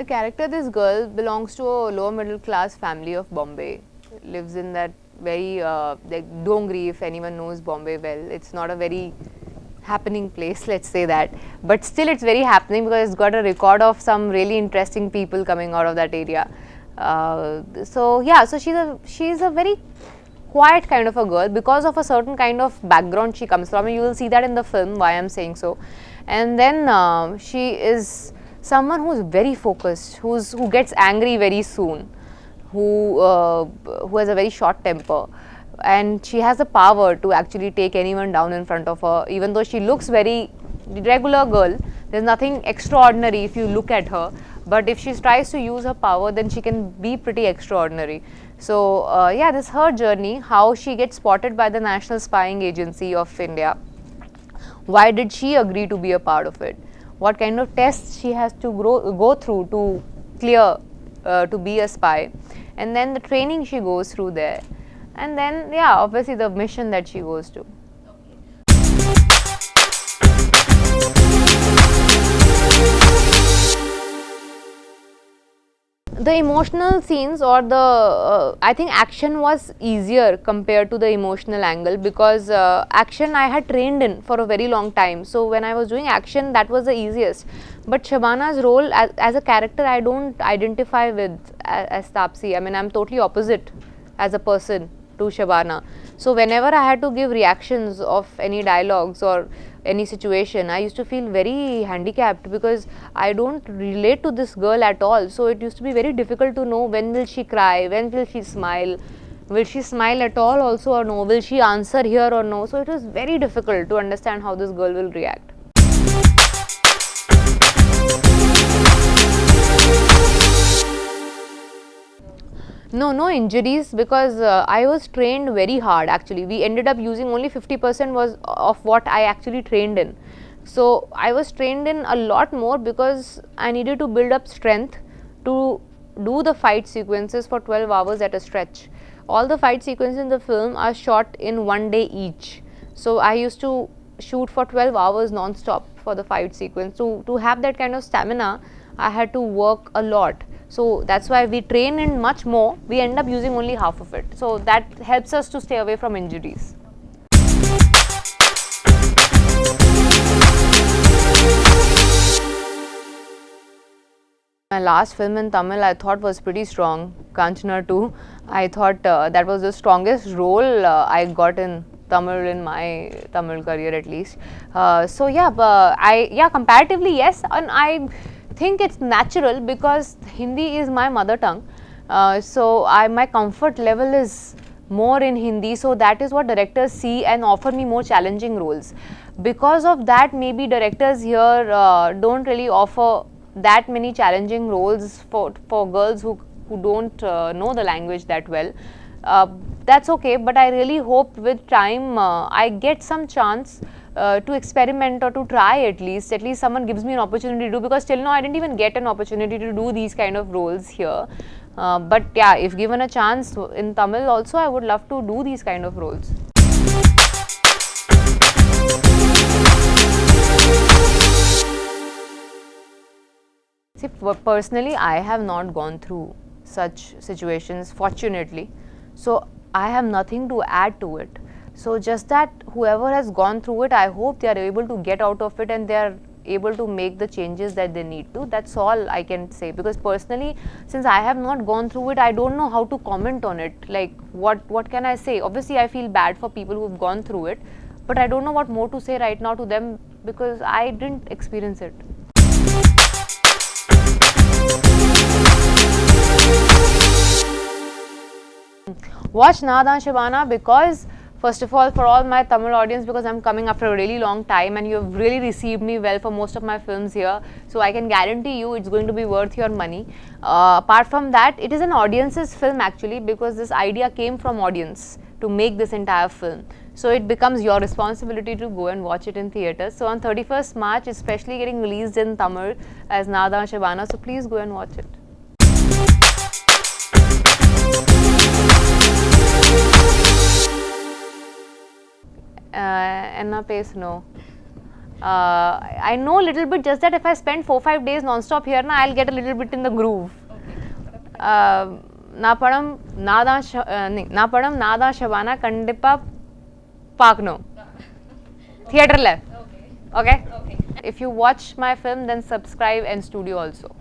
The character, this girl belongs to a lower middle class family of Bombay. Lives in that very like Dongri, if anyone knows Bombay well. It's not a very happening place, let's say that, but still it's very happening because it's got a record of some really interesting people coming out of that area. So she's a very quiet kind of a girl because of a certain kind of background she comes from, and you will see that in the film why I'm saying so. And then she is someone who's very focused, who gets angry very soon, who has a very short temper, and she has the power to actually take anyone down in front of her. Even though she looks very regular girl, there's nothing extraordinary if you look at her, but if she tries to use her power, then she can be pretty extraordinary. So yeah, this is her journey, how she gets spotted by the National Spying Agency of India. Why did she agree to be a part of it? What kind of tests she has to go through to clear to be a spy, and then the training she goes through there, and then yeah, obviously the mission that she goes to. The emotional scenes, or the I think action was easier compared to the emotional angle, because action I had trained in for a very long time. So when I was doing action, that was the easiest. But Shabana's role as a character, I don't identify with as Taapsee. I mean, I'm totally opposite as a person to Shabana. So whenever I had to give reactions of any dialogues or any situation, I used to feel very handicapped because I don't relate to this girl at all. So it used to be very difficult to know when will she cry, when will she smile at all also or no, will she answer here or no. So it was very difficult to understand how this girl will react. No injuries, because I was trained very hard actually. We ended up using only 50% was of what I actually trained in. So I was trained in a lot more because I needed to build up strength to do the fight sequences for 12 hours at a stretch. All the fight sequences in the film are shot in one day each. So I used to shoot for 12 hours non-stop for the fight sequence. To have that kind of stamina, I had to work a lot. So that's why we train in much more, we end up using only half of it. So that helps us to stay away from injuries. My last film in Tamil I thought was pretty strong, Kanchana 2. I thought that was the strongest role I got in Tamil in my Tamil career at least. So yeah, comparatively yes, and I think it's natural because Hindi is my mother tongue. So my comfort level is more in Hindi, so that is what directors see and offer me more challenging roles. Because of that, maybe directors here don't really offer that many challenging roles for girls who don't know the language that well. That's okay, but I really hope with time I get some chance to experiment or to try at least someone gives me an opportunity to do, because till now I didn't even get an opportunity to do these kind of roles here. But yeah, if given a chance in Tamil also, I would love to do these kind of roles. See, personally, I have not gone through such situations, fortunately. So I have nothing to add to it. So just that whoever has gone through it, I hope they are able to get out of it and they are able to make the changes that they need to. That's all I can say, because personally, since I have not gone through it, I don't know how to comment on it. Like what can I say? Obviously, I feel bad for people who have gone through it, but I don't know what more to say right now to them because I didn't experience it. Watch Nadan Shabana because, first of all, for all my Tamil audience, because I'm coming after a really long time and you have really received me well for most of my films here. So I can guarantee you it's going to be worth your money. Apart from that, it is an audience's film actually, because this idea came from audience to make this entire film. So it becomes your responsibility to go and watch it in theatres. So on 31st March, it's especially getting released in Tamil as Nadan Shabana. So please go and watch it. Enna Pace, no. I know a little bit, just that if I spend 4-5 days non-stop here, na, I'll get a little bit in the groove. Na padam nada shabana kandipa pakno. Theatre left. Okay. If you watch my film, then subscribe and studio also.